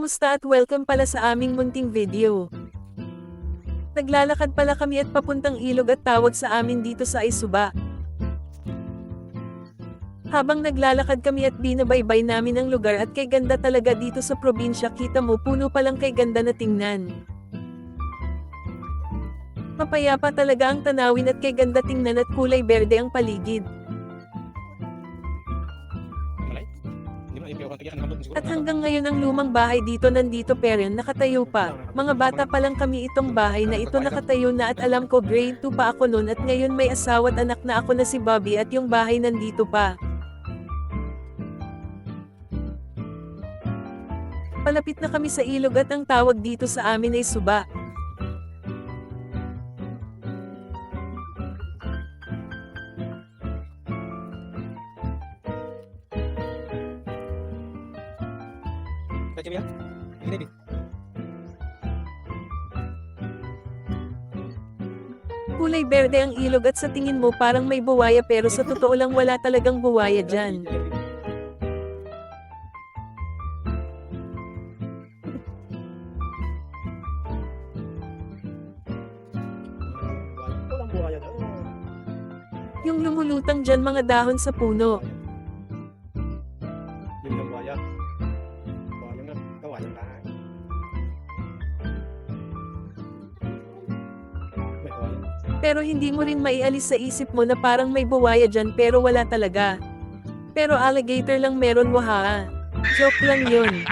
Kamusta at welcome pala sa aming munting video. Naglalakad pala kami at papuntang ilog at tawag sa amin dito sa Isuba. Habang naglalakad kami at binabaybay namin ang lugar at kay ganda talaga dito sa probinsya, kita mo puno palang kay ganda na tingnan. Mapayapa talaga ang tanawin at kay ganda tingnan at kulay berde ang paligid. At hanggang ngayon ang lumang bahay dito nandito pero nakatayo pa. Mga bata pa lang kami itong bahay na ito nakatayo na at alam ko grade 2 pa ako noon at ngayon may asawa at anak na ako na si Bobby at yung bahay nandito pa. Palapit na kami sa ilog at ang tawag dito sa amin ay Suba. Kulay berde ang ilog at sa tingin mo parang may buwaya pero sa totoo lang wala talagang buwaya dyan. Yung lumulutang dyan mga dahon sa puno. Pero hindi mo rin maialis sa isip mo na parang may buwaya dyan pero wala talaga. Pero alligator lang meron, waha. Joke lang yun.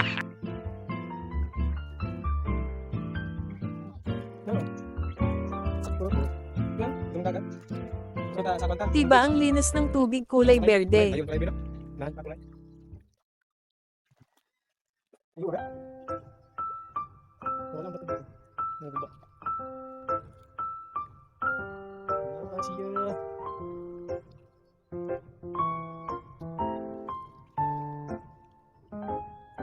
Diba ang linis ng tubig kulay berde?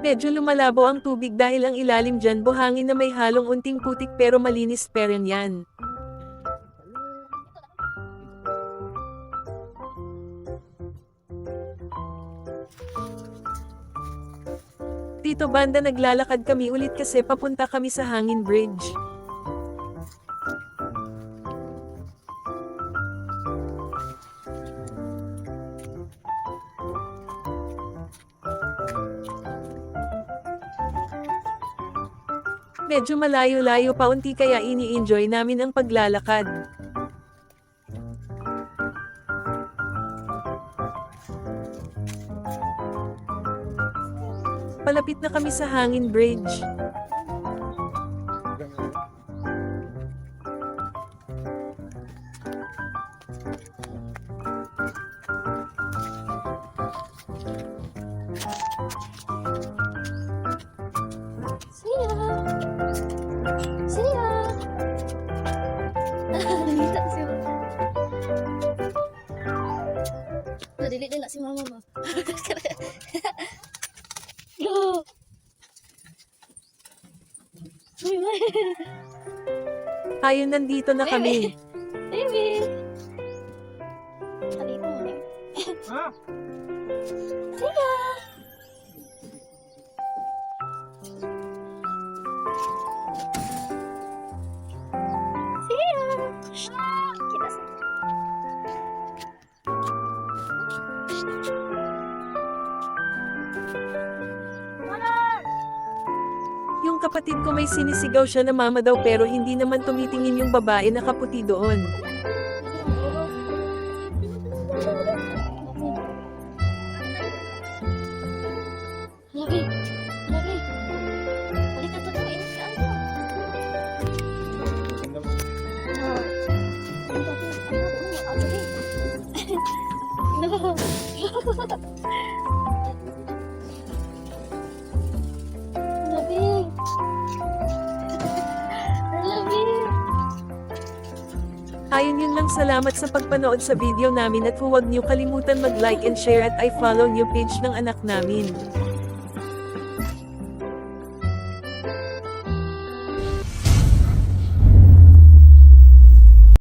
Medyo lumalabo ang tubig dahil ang ilalim dyan buhangin na may halong unting putik pero malinis pa rin yan. Dito banda naglalakad kami ulit kasi papunta kami sa Hangin Bridge. Medyo malayo-layo pa unti kaya ini-enjoy namin ang paglalakad. Palapit na kami sa Hangin Bridge. Dili din na si mama mo. Ayun, nandito na kami. Baby. Halika mo na. Siya. Siya. Kita sa. Yung kapatid ko may sinisigaw siya na mama daw pero hindi naman tumitingin yung babae na kaputi doon. Lagi. Lagi. Halika to daw. Init ka ano. No. Ayun, yun lang, salamat sa pagpanood sa video namin at huwag niyo kalimutan mag-like and share at i-follow niyo page ng anak namin.